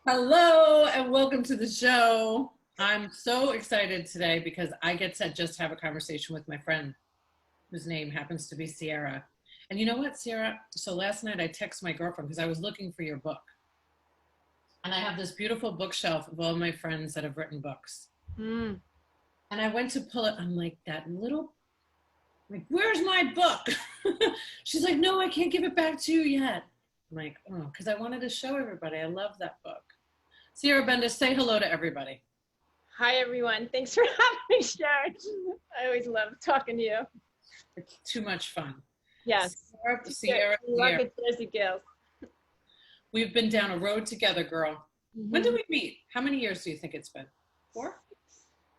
Hello and welcome to the show. I'm so excited today because I get to just have a conversation with my friend whose name happens to be Sierra. And you know what, Sierra? So last night I texted my girlfriend because I was looking for your book. And I have this beautiful bookshelf of all my friends that have written books. Mm. And I went to pull it. I'm like, where's my book? She's like, no, I can't give it back to you yet. I'm like, oh, because I wanted to show everybody. I love that book. Sierra Bendis, say hello to everybody. Hi, everyone. Thanks for having me, Sharon. I always love talking to you. It's too much fun. Yes. Sierra. Like a Jersey girl. We've been down a road together, girl. Mm-hmm. When did we meet? How many years do you think it's been? 4?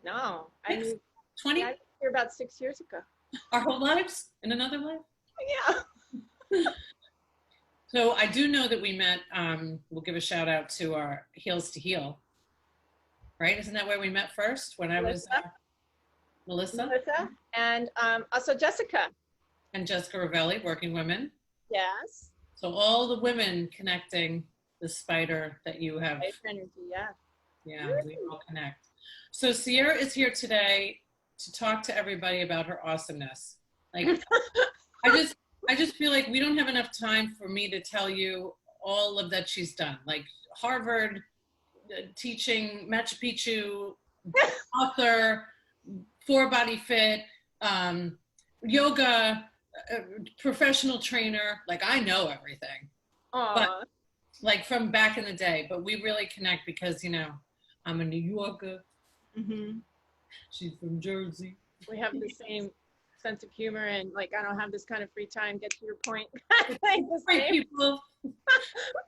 No. 6? 20? I was here about 6 years ago. Our whole lives? In another life? Yeah. So I do know that we met, we'll give a shout out to our Heels to Heal, right? Isn't that where we met first? When I was Melissa? And also Jessica. And Jessica Ravelli, Working Women. Yes. So all the women connecting the spider that you have. Energy, yeah. Yeah, we all connect. So Sierra is here today to talk to everybody about her awesomeness. Like, I just feel like we don't have enough time for me to tell you all of that she's done. Like Harvard, teaching, Machu Picchu, author, 4Body Fit, yoga, professional trainer. Like I know everything. But, like from back in the day. But we really connect because, you know, I'm a New Yorker. Mm-hmm. She's from Jersey. We have the same sense of humor and like I don't have this kind of free time. Get to your point. Right, people.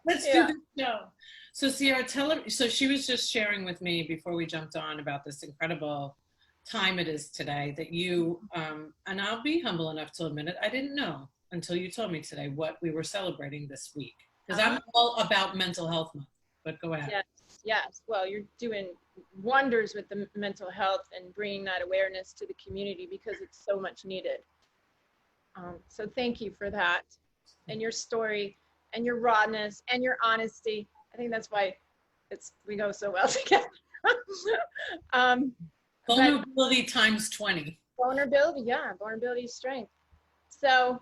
Let's do the show. So Sierra, tell her. So she was just sharing with me before we jumped on about this incredible time it is today that you and I'll be humble enough to admit it. I didn't know until you told me today what we were celebrating this week because I'm all about mental health month. But go ahead. Yes. Well, you're doing wonders with the mental health and bringing that awareness to the community because it's so much needed. So thank you for that and your story and your rawness and your honesty. I think that's why we go so well together. Vulnerability times 20. Vulnerability, yeah, vulnerability is strength. So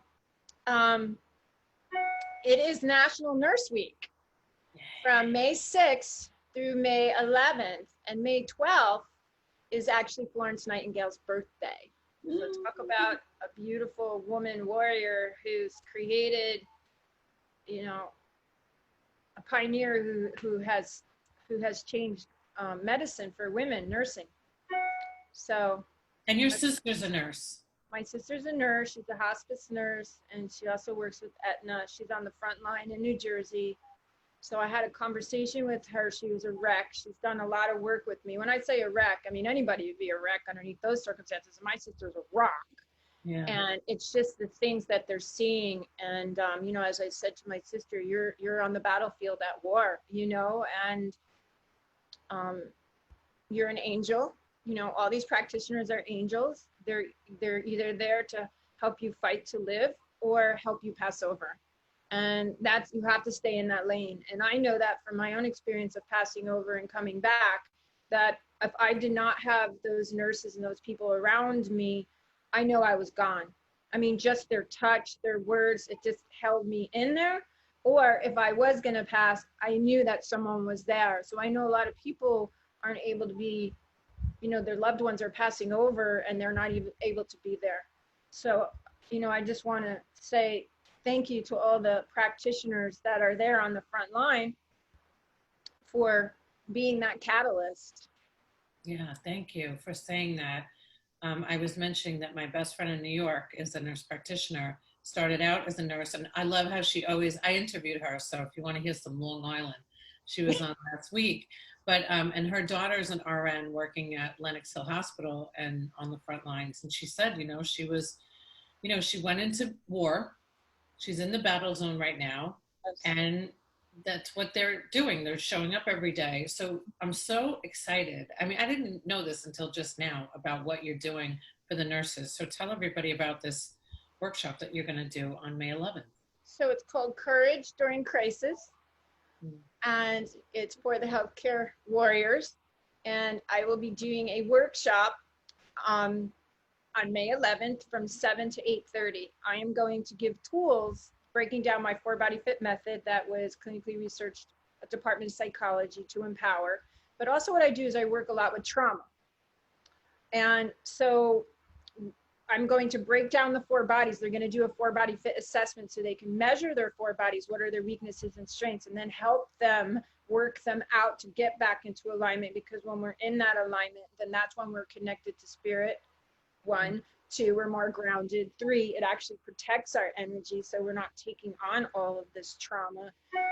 it is National Nurse Week from May 6th through May 11th, and May 12th is actually Florence Nightingale's birthday. So talk about a beautiful woman warrior who's created, you know, a pioneer who has changed medicine for women, nursing. So. And your sister's a nurse. My sister's a nurse. She's a hospice nurse, and she also works with Aetna. She's on the front line in New Jersey. So I had a conversation with her. She was a wreck. She's done a lot of work with me. When I say a wreck, I mean anybody would be a wreck underneath those circumstances. My sister's a rock. Yeah. And it's just the things that they're seeing. And, you know, as I said to my sister, you're on the battlefield at war, you know, and you're an angel. You know, all these practitioners are angels. They're either there to help you fight to live or help you pass over. And that's, you have to stay in that lane. And I know that from my own experience of passing over and coming back, that if I did not have those nurses and those people around me, I know I was gone. I mean, just their touch, their words, it just held me in there. Or if I was going to pass, I knew that someone was there. So I know a lot of people aren't able to be, you know, their loved ones are passing over and they're not even able to be there. So, you know, I just want to say thank you to all the practitioners that are there on the front line for being that catalyst. Yeah, thank you for saying that. I was mentioning that my best friend in New York is a nurse practitioner, started out as a nurse, and I love how I interviewed her, so if you want to hear some Long Island, she was on last week. But, and her daughter's an RN working at Lenox Hill Hospital and on the front lines. And she said, you know, she went into war. She's in the battle zone right now. And that's what they're doing. They're showing up every day. So I'm so excited. I mean, I didn't know this until just now about what you're doing for the nurses. So tell everybody about this workshop that you're going to do on May 11th. So it's called Courage During Crisis. and it's for the healthcare warriors. And I will be doing a workshop on May 11th from 7 to 8:30. I am going to give tools breaking down my 4-body fit method that was clinically researched at Department of Psychology to empower. But also what I do is I work a lot with trauma. And so I'm going to break down the 4 bodies. They're going to do a 4-body fit assessment so they can measure their 4 bodies, what are their weaknesses and strengths, and then help them work them out to get back into alignment. Because when we're in that alignment, then that's when we're connected to spirit. 1, 2, we're more grounded. 3, it actually protects our energy so we're not taking on all of this trauma.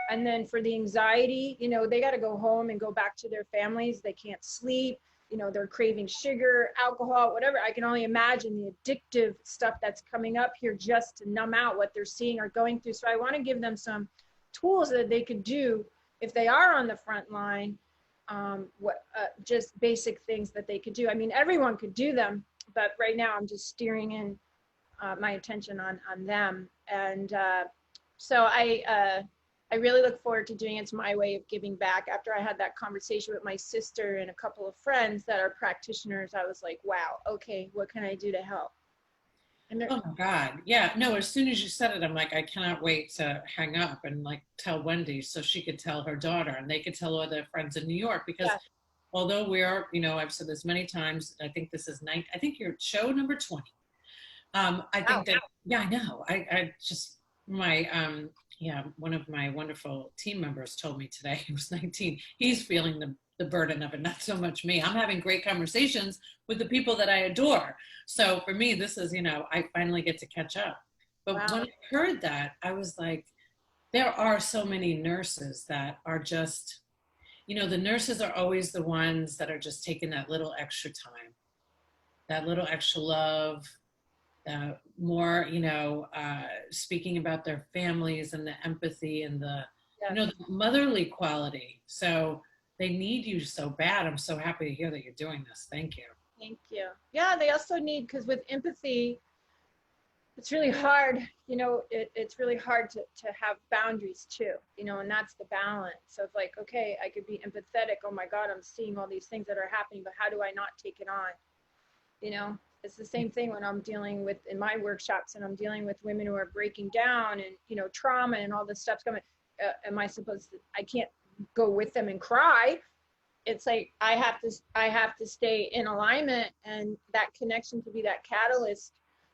And then for the anxiety, you know, they got to go home and go back to their families. They can't sleep. You know, they're craving sugar, alcohol, whatever. I can only imagine the addictive stuff that's coming up here just to numb out what they're seeing or going through. So I want to give them some tools that they could do if they are on the front line, just basic things that they could do. I mean, everyone could do them, but right now I'm just steering in my attention on them. And so I really look forward to doing it. It's my way of giving back. After I had that conversation with my sister and a couple of friends that are practitioners, I was like, wow, okay, what can I do to help? And Oh my God. Yeah. No, as soon as you said it, I'm like, I cannot wait to hang up and like tell Wendy so she could tell her daughter and they could tell all their friends in New York. Because yeah, although we are, you know, I've said this many times, I think this is I think your show number 20. I wow, think that, yeah, I know. I just, yeah, one of my wonderful team members told me today, he was 19, he's feeling the burden of it, not so much me. I'm having great conversations with the people that I adore. So for me, this is, you know, I finally get to catch up. But wow. when I heard that, I was like, there are so many nurses that are just, you know, the nurses are always the ones that are just taking that little extra time, that little extra love, more, you know, speaking about their families and the empathy and the, you Yes. know, the motherly quality. So they need you so bad. I'm so happy to hear that you're doing this. Thank you. Thank you. Yeah, they also need, because with empathy, it's really hard, you know, it's really hard to have boundaries too, you know, and that's the balance of like, okay, I could be empathetic. Oh my God, I'm seeing all these things that are happening, but how do I not take it on? You know, it's the same thing when I'm dealing with in my workshops and I'm dealing with women who are breaking down and, you know, trauma and all this stuff's coming. Am I supposed to, I can't go with them and cry. It's like, I have to stay in alignment, and that connection to be that catalyst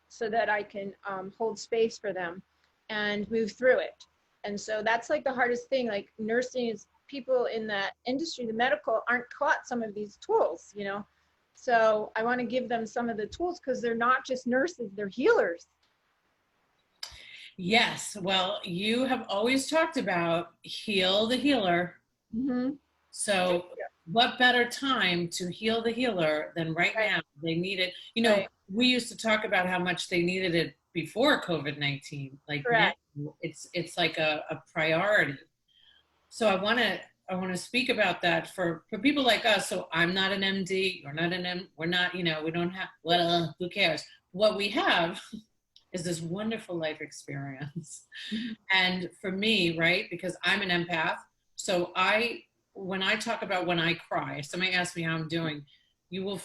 so that I can hold space for them and move through it. And so that's like the hardest thing. Like nursing is, people in that industry, the medical, aren't taught some of these tools, you know? So I want to give them some of the tools because they're not just nurses, they're healers. Yes. Well, you have always talked about heal the healer. Mm-hmm. So what better time to heal the healer than right Right. now? They need it. You know, Right. we used to talk about how much they needed it before COVID-19. Like now Correct. it's like a priority. So I want to speak about that for people like us. So I'm not an MD, you're not an we're not, you know, we don't have, well, who cares? What we have is this wonderful life experience. Mm-hmm. And for me, right, because I'm an empath, so when I talk about when I cry, if somebody asks me how I'm doing, you will,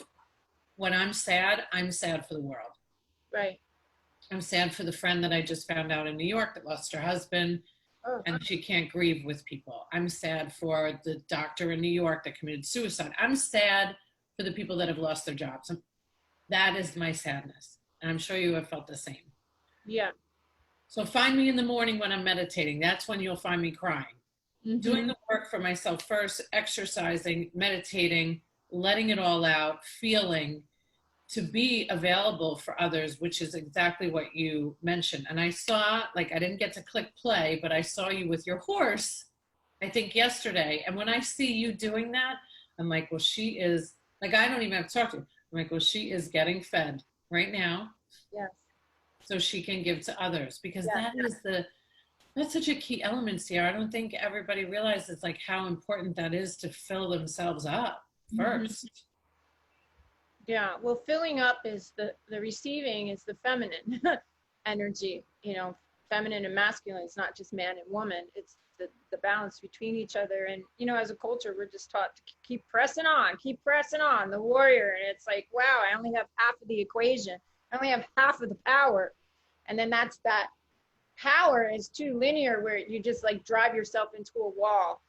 when I'm sad for the world. Right. I'm sad for the friend that I just found out in New York that lost her husband Oh, and she can't grieve with people. I'm sad for the doctor in New York that committed suicide. I'm sad for the people that have lost their jobs. That is my sadness. And I'm sure you have felt the same. yeah. So find me in the morning when I'm meditating. That's when you'll find me crying. Doing Mm-hmm. the work for myself first, exercising, meditating, letting it all out, feeling, to be available for others, which is exactly what you mentioned. And I saw, like, I didn't get to click play, but I saw you with your horse, I think yesterday. And when I see you doing that, I'm like, well, she is, like, I don't even have to talk to her. I'm like, well, she is getting fed right now Yes. so she can give to others, because Yeah. that's such a key element here. I don't think everybody realizes like how important that is to fill themselves up Mm-hmm. first. Yeah, well, filling up is the receiving is the feminine energy, you know, feminine and masculine. It's not just man and woman. It's the balance between each other. And, you know, as a culture, we're just taught to keep pressing on, the warrior. And it's like, wow, I only have half of the equation. I only have half of the power. And then that power is too linear, where you just like drive yourself into a wall.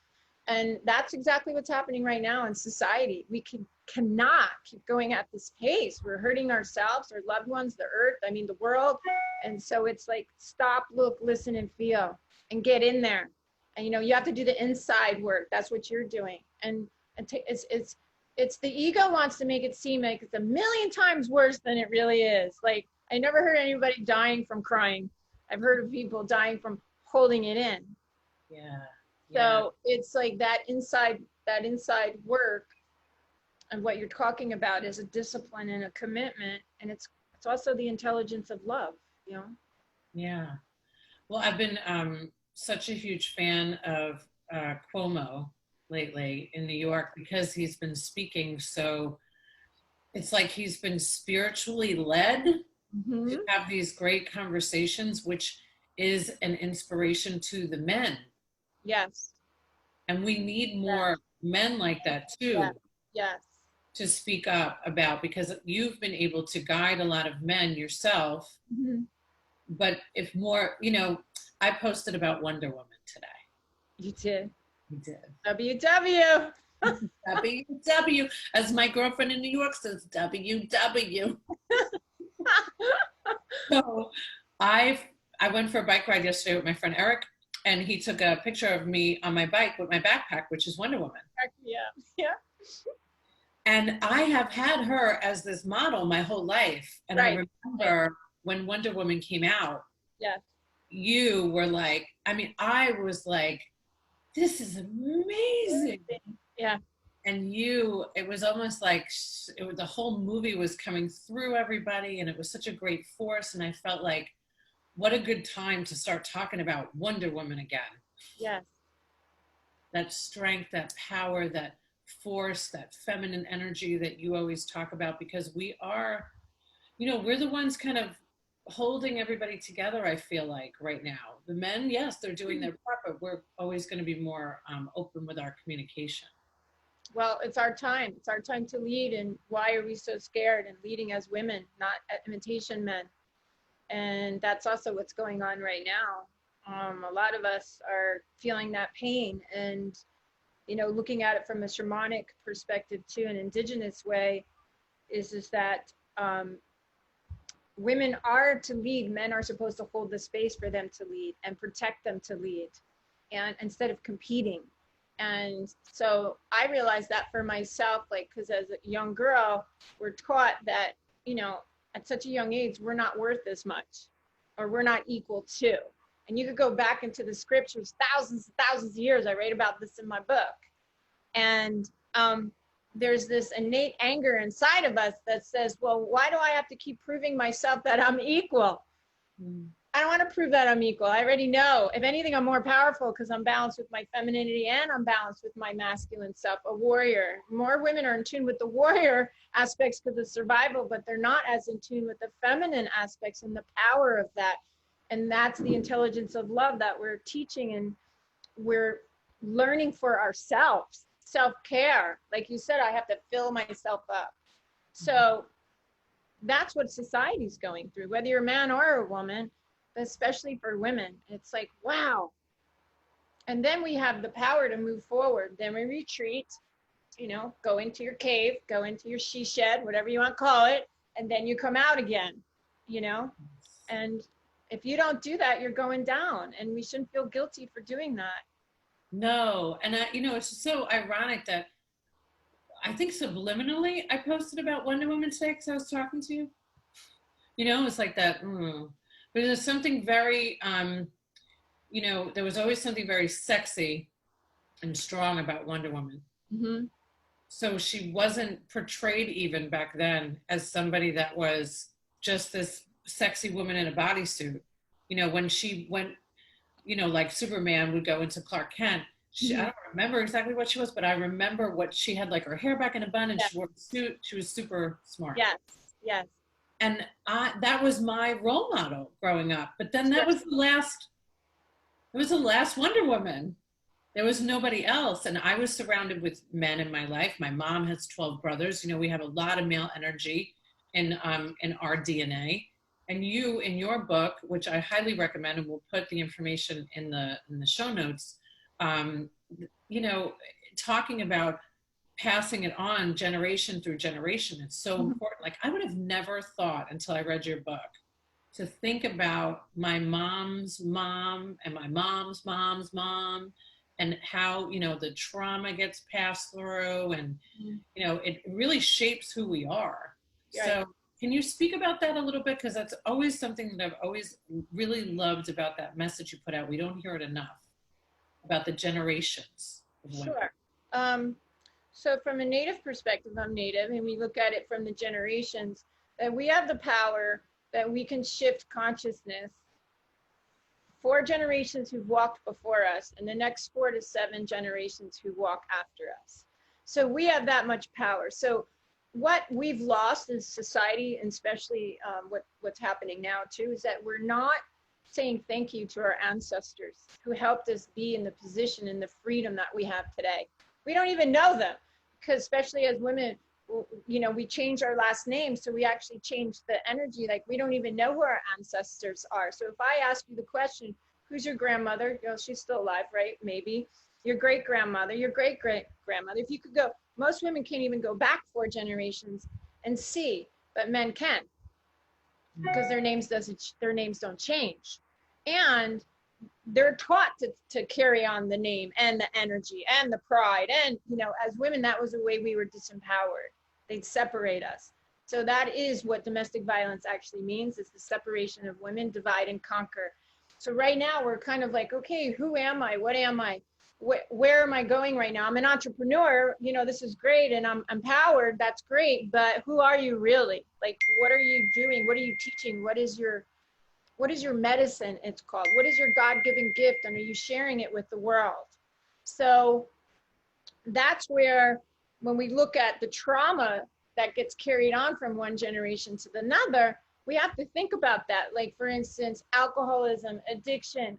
And that's exactly what's happening right now in society. We cannot keep going at this pace. We're hurting ourselves, our loved ones, the earth, I mean, the world. And so it's like, stop, look, listen, and feel, and get in there. And, you know, you have to do the inside work. That's what you're doing. And it's the ego wants to make it seem like it's a million times worse than it really is. Like, I never heard anybody dying from crying. I've heard of people dying from holding it in. Yeah. So it's like that inside work, and what you're talking about is a discipline and a commitment, and it's also the intelligence of love, you know? Yeah. Well, I've been such a huge fan of Cuomo lately in New York, because he's been speaking, so it's like he's been spiritually led to have these great conversations, which is an inspiration to the men. Yes. And we need more men like that too. Yes. To speak up about, because you've been able to guide a lot of men yourself. But if more, you know, I posted about Wonder Woman today. You did. You did. WW. WW, as my girlfriend in New York says, WW. So I went for a bike ride yesterday with my friend Eric, and he took a picture of me on my bike with my backpack, which is Wonder Woman. Yeah. And I have had her as this model my whole life. And right. I remember when Wonder Woman came out, you were like, I mean, I was like, this is amazing. Yeah. And it was almost like the whole movie was coming through everybody, and it was such a great force. And I felt like, what a good time to start talking about Wonder Woman again. Yes. That strength, that power, that force, that feminine energy that you always talk about, because we are, you know, we're the ones kind of holding everybody together, I feel like, right now. The men, yes, they're doing their part, but we're always going to be more open with our communication. Well, it's our time. It's our time to lead. And why are we so scared and leading as women, not imitation men? And that's also what's going on right now. A lot of us are feeling that pain, and, you know, looking at it from a shamanic perspective too, an indigenous way, is that women are to lead, men are supposed to hold the space for them to lead and protect them to lead, and instead of competing. And so I realized that for myself, like, because as a young girl, we're taught that, you know, at such a young age, we're not worth as much, or we're not equal to. And you could go back into the scriptures thousands and thousands of years. I write about this in my book. And there's this innate anger inside of us that says, well, why do I have to keep proving myself that I'm equal? I don't want to prove that I'm equal. I already know. If anything, I'm more powerful because I'm balanced with my femininity, and I'm balanced with my masculine self, a warrior. More women are in tune with the warrior aspects because of survival, but they're not as in tune with the feminine aspects and the power of that. And that's the intelligence of love that we're teaching, and we're learning for ourselves. Self-care. Like you said, I have to fill myself up. So that's what society's going through, whether you're a man or a woman, but especially for women. It's like, wow. And then we have the power to move forward. Then we retreat, you know, go into your cave, go into your she shed, whatever you want to call it, and then you come out again, you know? And if you don't do that, you're going down, and we shouldn't feel guilty for doing that. No. And you know, it's so ironic that I think subliminally I posted about Wonder Woman today because I was talking to you. You know, it's like that. But there's something very, you know, there was always something very sexy and strong about Wonder Woman. So she wasn't portrayed even back then as somebody that was just this sexy woman in a bodysuit. You know, when she went, you know, like Superman would go into Clark Kent. I don't remember exactly what she was, but I remember what she had, like her hair back in a bun, and she wore a suit. She was super smart. Yes. And that was my role model growing up. But then that was It was the last Wonder Woman. There was nobody else. And I was surrounded with men in my life. My mom has 12 brothers. You know, we have a lot of male energy in our DNA. And you, in your book, which I highly recommend, and we'll put the information in the show notes, um, you know, talking about passing it on generation through generation. It's so important. Like, I would have never thought until I read your book to think about my mom's mom and my mom's mom's mom, and how, you know, the trauma gets passed through, and, you know, it really shapes who we are. Right. So can you speak about that a little bit? Because that's always something that I've always really loved about that message you put out. We don't hear it enough, about the generations of women. Sure. So from a Native perspective, I'm Native, and we look at it from the generations, that we have the power that we can shift consciousness 4 generations who've walked before us, and the next 4 to 7 generations who walk after us. So we have that much power. So what we've lost in society, and especially what's happening now too, is that we're not saying thank you to our ancestors who helped us be in the position and the freedom that we have today. We don't even know them, because especially as women, you know, we change our last name, so we actually change the energy. Like, we don't even know who our ancestors are. So if I ask you the question, who's your grandmother? You know, she's still alive, right? Maybe. Your great grandmother, your great great grandmother. If you could go, most women can't even go back 4 generations and see, but men can, because their names don't change, and they're taught to carry on the name and the energy and the pride. And, you know, as women, that was the way we were disempowered. They'd separate us. So that is what domestic violence actually means, is the separation of women, divide and conquer. So right now we're kind of like, okay, who am I? What am I? Where am I going right now? I'm an entrepreneur, you know, this is great, and I'm empowered, that's great, but who are you really? Like, what are you doing? What are you teaching? What is your medicine, it's called? What is your God-given gift, and are you sharing it with the world? So that's where, when we look at the trauma that gets carried on from one generation to another, we have to think about that. Like, for instance, alcoholism, addiction,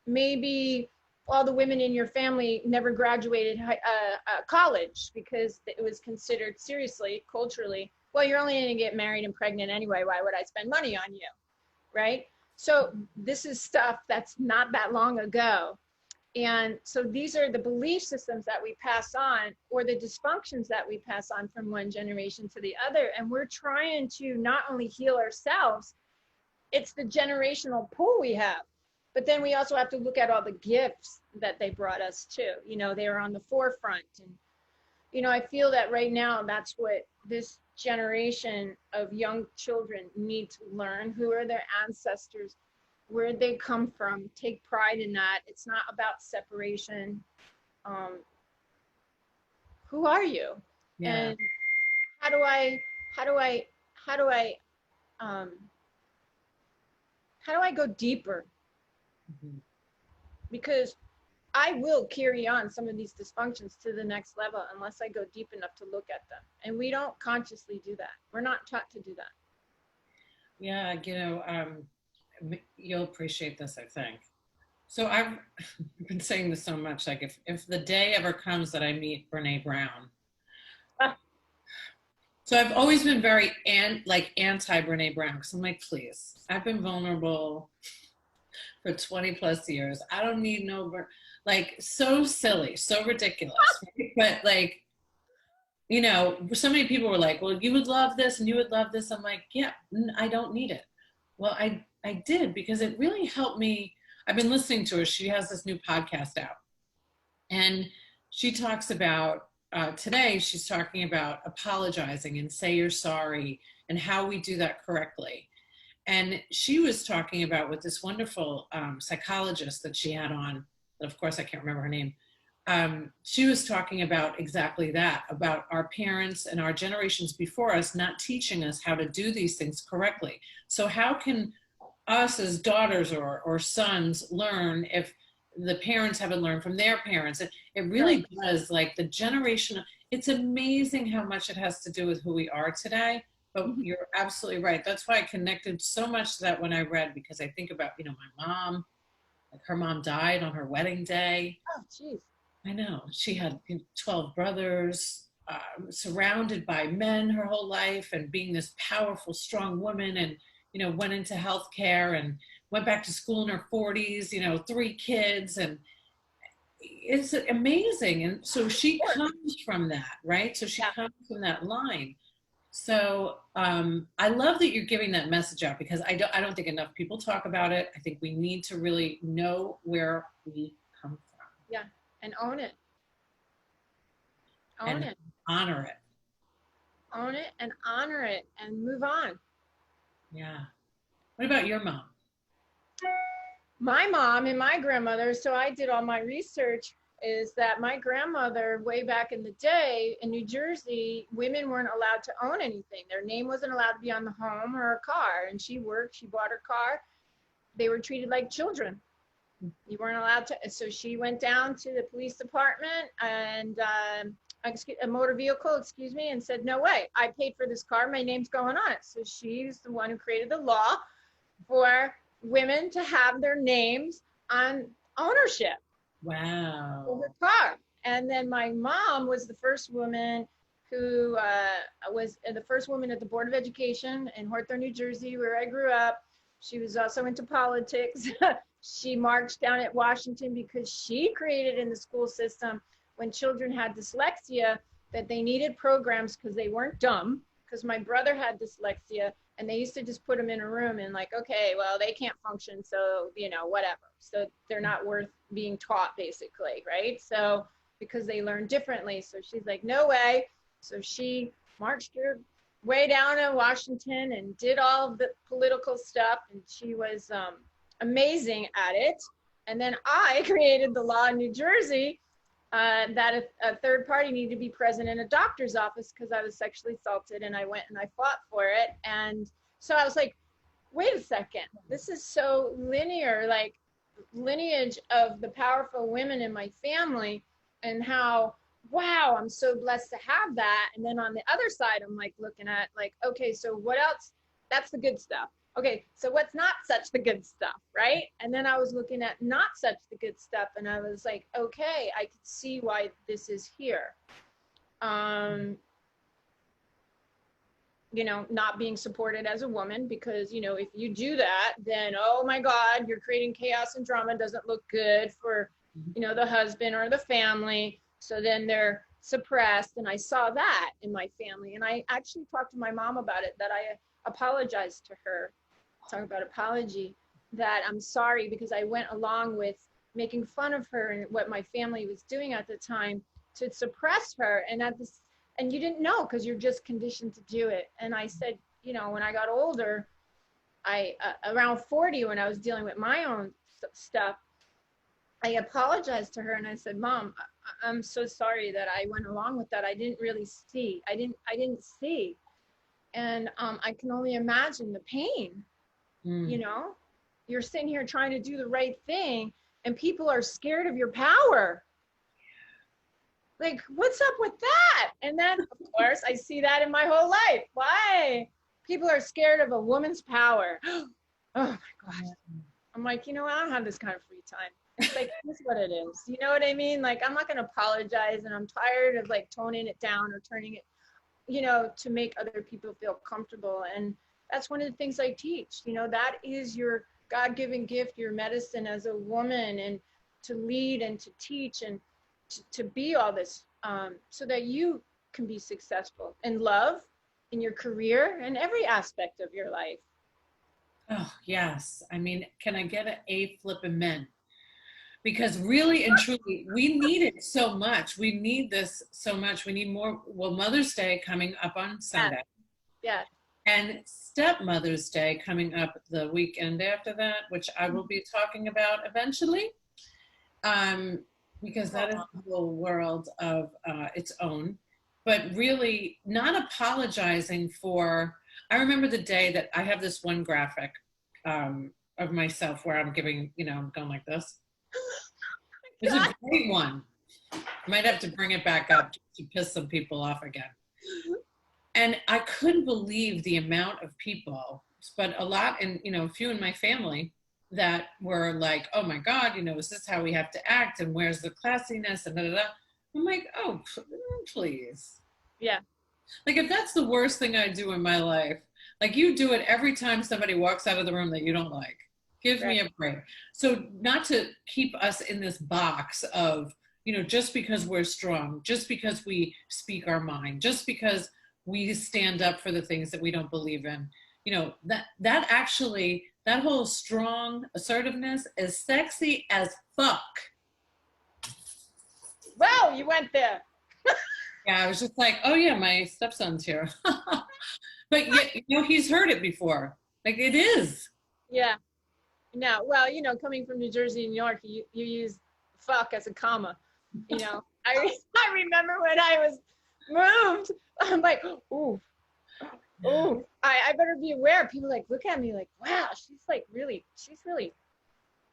maybe all the women in your family never graduated college because it was considered, seriously, culturally, well, you're only going to get married and pregnant anyway. Why would I spend money on you? Right? So this is stuff that's not that long ago. And so these are the belief systems that we pass on, or the dysfunctions that we pass on from one generation to the other. And we're trying to not only heal ourselves, it's the generational pull we have. But then we also have to look at all the gifts that they brought us too. You know, they were on the forefront. And, you know, I feel that right now, that's what this generation of young children need to learn. Who are their ancestors? Where did they come from? Take pride in that. It's not about separation. Who are you? Yeah. And how do I go deeper? Mm-hmm. Because I will carry on some of these dysfunctions to the next level unless I go deep enough to look at them. And we don't consciously do that. We're not taught to do that. Yeah, you know, you'll appreciate this, I think. So I've been saying this so much, like, if the day ever comes that I meet Brene Brown. So I've always been very anti Brene Brown, because I'm like, please, I've been vulnerable for 20 plus years. I don't need no, like, so silly, so ridiculous. Right? But like, you know, so many people were like, well, you would love this and you would love this. I'm like, yeah, I don't need it. Well, I did, because it really helped me. I've been listening to her. She has this new podcast out, and she talks about, today she's talking about apologizing and say you're sorry, and how we do that correctly. And she was talking about, with this wonderful psychologist that she had on, but of course I can't remember her name. She was talking about exactly that, about our parents and our generations before us not teaching us how to do these things correctly. So how can us as daughters or sons learn if the parents haven't learned from their parents? It really does, like, the generation, it's amazing how much it has to do with who we are today. But you're absolutely right. That's why I connected so much to that when I read, because I think about, you know, my mom, Like her mom died on her wedding day. Oh, geez. I know. She had 12 brothers, surrounded by men her whole life, and being this powerful, strong woman, and, went into healthcare and went back to school in her 40s, 3 kids. And it's amazing. And so she comes from that, right? So she comes from that line. So I love that you're giving that message out, because I don't think enough people talk about it. I think we need to really know where we come from. Yeah. And own it. Own And it. honor it. Own it and honor it and move on. Yeah. What about your mom? My mom and my grandmother, so I did all my research, is that my grandmother, way back in the day in New Jersey, women weren't allowed to own anything. Their name wasn't allowed to be on the home or a car. And she worked, she bought her car. They were treated like children. You weren't allowed to. So she went down to the police department and a motor vehicle, and said, no way, I paid for this car, my name's going on it. So she's the one who created the law for women to have their names on ownership. Wow. Of the car. And then my mom was the first woman who was the first woman at the Board of Education in Hawthorne, New Jersey, where I grew up. She was also into politics. She marched down at Washington because she created in the school system, when children had dyslexia, that they needed programs because they weren't dumb, because my brother had dyslexia, and they used to just put them in a room and like, okay, well, they can't function, so, whatever. So they're not worth being taught, basically, right? So, because they learn differently. So she's like, no way. So she marched her way down to Washington and did all of the political stuff, and she was amazing at it. And then I created the law in New Jersey that a third party needed to be present in a doctor's office because I was sexually assaulted, and I went and I fought for it. And so I was like, wait a second, this is so linear, like lineage of the powerful women in my family, and how, wow, I'm so blessed to have that. And then on the other side, I'm like looking at like, okay, so what else? That's the good stuff. Okay, so what's not such the good stuff, right? And then I was looking at not such the good stuff, and I was like, okay, I could see why this is here. Not being supported as a woman, because, if you do that, then, oh my God, you're creating chaos and drama, doesn't look good for, the husband or the family. So then they're suppressed. And I saw that in my family. And I actually talked to my mom about it, that I apologized to her. Talk about apology, that I'm sorry because I went along with making fun of her and what my family was doing at the time to suppress her. And you didn't know because you're just conditioned to do it. And I said, when I got older, around 40, when I was dealing with my own stuff, I apologized to her and I said, Mom, I'm so sorry that I went along with that. I didn't really see. I didn't see. And I can only imagine the pain. You're sitting here trying to do the right thing, and people are scared of your power. Like, what's up with that? And then, of course, I see that in my whole life. Why? People are scared of a woman's power. Oh my God. I'm like, I don't have this kind of free time. It's like, that's what it is. You know what I mean? Like, I'm not going to apologize, and I'm tired of like toning it down or turning it, to make other people feel comfortable. And that's one of the things I teach. That is your God-given gift, your medicine as a woman, and to lead and to teach and to be all this, so that you can be successful in love, in your career, and every aspect of your life. Oh, yes. I mean, can I get an A flippin' men? Because really and truly, we need it so much. We need this so much. We need more. Well, Mother's Day coming up on Sunday. Yeah. And Stepmother's Day coming up the weekend after that, which I will be talking about eventually, because that is a whole world of its own. But really not apologizing for, I remember the day that I have this one graphic of myself where I'm giving, I'm going like this. It's a great one. I might have to bring it back up to piss some people off again. And I couldn't believe the amount of people, but a lot, and a few in my family, that were like, oh my God, you know, is this how we have to act? And where's the classiness? And da, da, da. I'm like, oh, please. Yeah. Like, if that's the worst thing I do in my life, like you do it every time somebody walks out of the room that you don't like. Give Right. me a break. So, not to keep us in this box of, you know, just because we're strong, just because we speak our mind, just because we stand up for the things that we don't believe in, you know, that actually, that whole strong assertiveness is sexy as fuck. Wow, you went there. Yeah, I was just like, oh yeah, my stepson's here. But yet, you know, he's heard it before. Like, it is. Yeah. No, well, coming from New Jersey and New York, you use fuck as a comma. I remember when I was moved, I'm like, ooh, ooh, I better be aware. People like look at me like, wow, she's really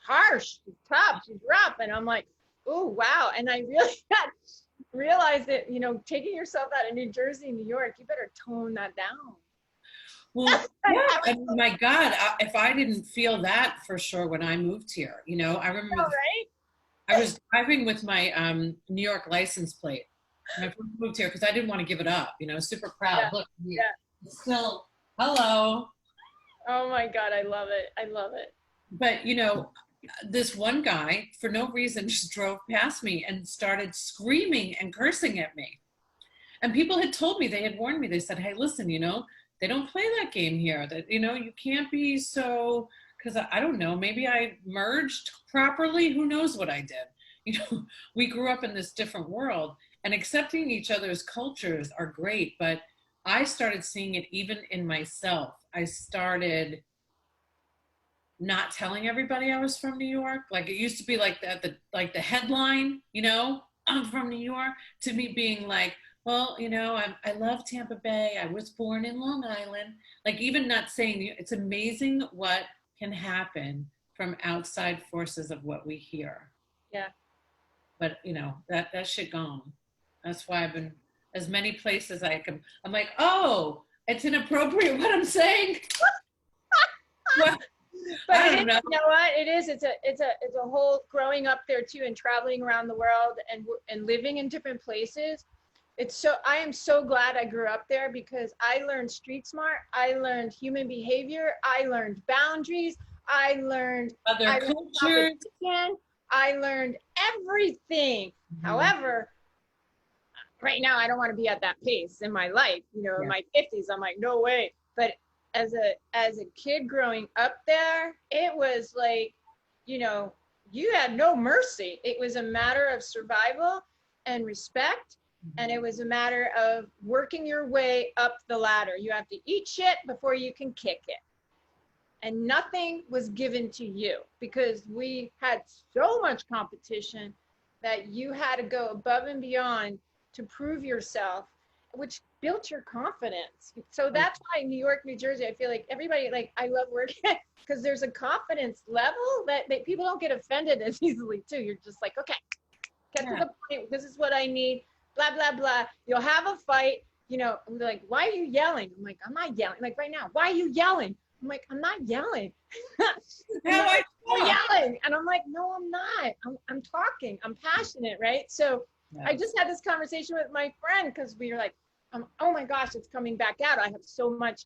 harsh, she's tough, she's rough, and I'm like, ooh, wow, and I really got realized that taking yourself out of New Jersey, New York, you better tone that down. Well, yeah, and my God, if I didn't feel that for sure when I moved here, you know, I remember Right? I was driving with my New York license plate when I first moved here because I didn't want to give it up, you know, super proud. Yeah. Look, Yeah. still, hello. Oh my God, I love it. I love it. But, you know, this one guy, for no reason, just drove past me and started screaming and cursing at me. And people had told me, they had warned me, they said, hey, listen, you know, they don't play that game here. That, you know, you can't be so, because I don't know, maybe I merged properly. Who knows what I did? You know, we grew up in this different world, and accepting each other's cultures are great. But I started seeing it even in myself. I started not telling everybody I was from New York. Like, it used to be like the headline, you know, I'm from New York, to me being like, well, you know, I love Tampa Bay. I was born in Long Island. Like, even not saying, it's amazing what can happen from outside forces of what we hear. Yeah. But you know, that shit gone. That's why I've been as many places I can. I'm like, oh, it's inappropriate what I'm saying. Well, But I it is, don't know. you know what? It is. It's a whole growing up there too, and traveling around the world and living in different places. I am so glad I grew up there because I learned street smart. I learned human behavior. I learned boundaries. I learned Other cultures. competition. I learned everything. Mhm. However, right now I don't want to be at that pace in my life. Yeah. In my 50s, I'm like, no way. But as a kid growing up there, it was like, you had no mercy. It was a matter of survival and respect. And it was a matter of working your way up the ladder. You have to eat shit before you can kick it. And nothing was given to you because we had so much competition that you had to go above and beyond to prove yourself, which built your confidence. So that's why New York, New Jersey, I feel like everybody, like, I love working because there's a confidence level that people don't get offended as easily too. You're just like, okay, get to the point. This is what I need. Blah, blah, blah. You'll have a fight, and they're like, why are you yelling? I'm like, I'm not yelling. Like right now, why are you yelling? I'm like, I'm not yelling. Like, you're yelling. And I'm like, no, I'm not. I'm talking. I'm passionate, right? So I just had this conversation with my friend because we were like, oh my gosh, it's coming back out. I have so much,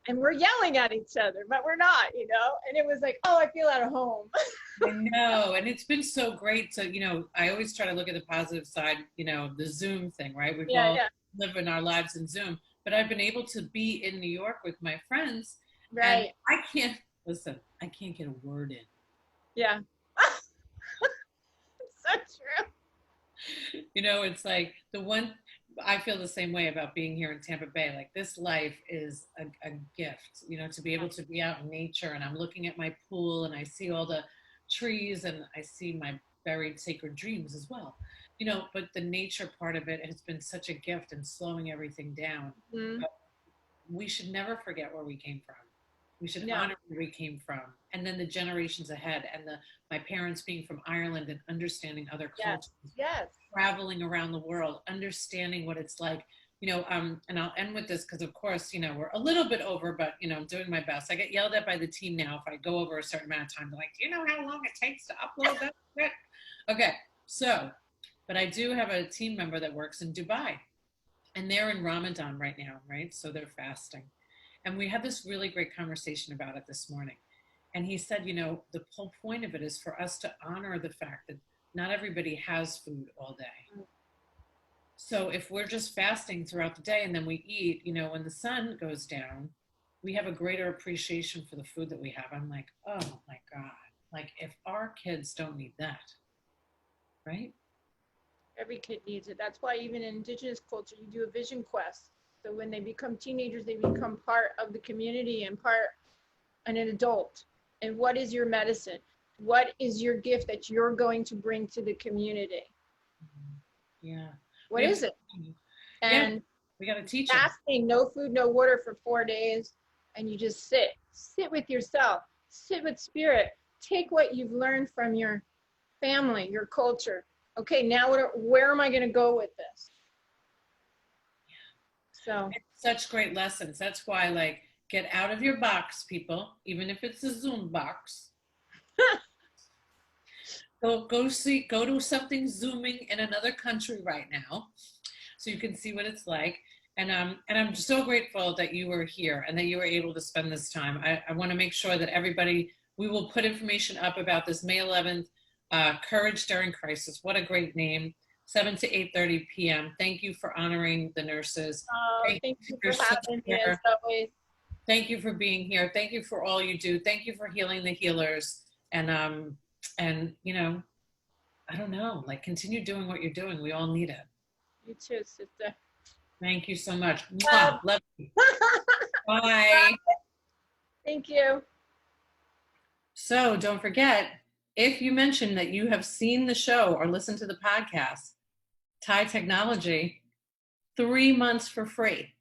and we're yelling at each other, but we're not, and it was like, oh, I feel at home. I know. And it's been so great to, I always try to look at the positive side, the Zoom thing, right? We've all living our lives in Zoom, but I've been able to be in New York with my friends. Right. And I can't get a word in. Yeah. So true. It's like I feel the same way about being here in Tampa Bay. Like, this life is a gift, to be able to be out in nature, and I'm looking at my pool and I see all the trees and I see my buried sacred dreams as well, but the nature part of it has been such a gift and slowing everything down. Mm-hmm. We should never forget where we came from. We should honor where we came from, and then the generations ahead, and my parents being from Ireland and understanding other cultures, Yes. traveling around the world, understanding what it's like, and I'll end with this because, of course, we're a little bit over, but, I'm doing my best. I get yelled at by the team now if I go over a certain amount of time. They're like, do you know how long it takes to upload that? Okay, so, but I do have a team member that works in Dubai, and they're in Ramadan right now, right? So they're fasting. And we had this really great conversation about it this morning. And he said, the whole point of it is for us to honor the fact that not everybody has food all day. So if we're just fasting throughout the day and then we eat, when the sun goes down, we have a greater appreciation for the food that we have. I'm like, oh my God, like if our kids don't need that, right? Every kid needs it. That's why even in indigenous culture, you do a vision quest. So when they become teenagers, they become part of the community and an adult. And what is your medicine? What is your gift that you're going to bring to the community? Yeah. What is it? And we got to teach them. Fasting, no food, no water for 4 days. And you just sit with yourself, sit with spirit, take what you've learned from your family, your culture. Okay, now where am I going to go with this? So it's such great lessons. That's why, like, get out of your box, people, even if it's a Zoom box. Go to something Zooming in another country right now, so you can see what it's like. And I'm so grateful that you were here and that you were able to spend this time. I want to make sure that everybody, we will put information up about this May 11th, Courage During Crisis. What a great name. 7 to 8:30 p.m. Thank you for honoring the nurses. Thank you for having me as always. Thank you for being here. Thank you for all you do. Thank you for healing the healers. And I don't know, like, continue doing what you're doing. We all need it. You too, sister. Thank you so much. Love you. Bye. Bye. Thank you. So don't forget, if you mention that you have seen the show or listened to the podcast, Thai Technology, 3 months for free.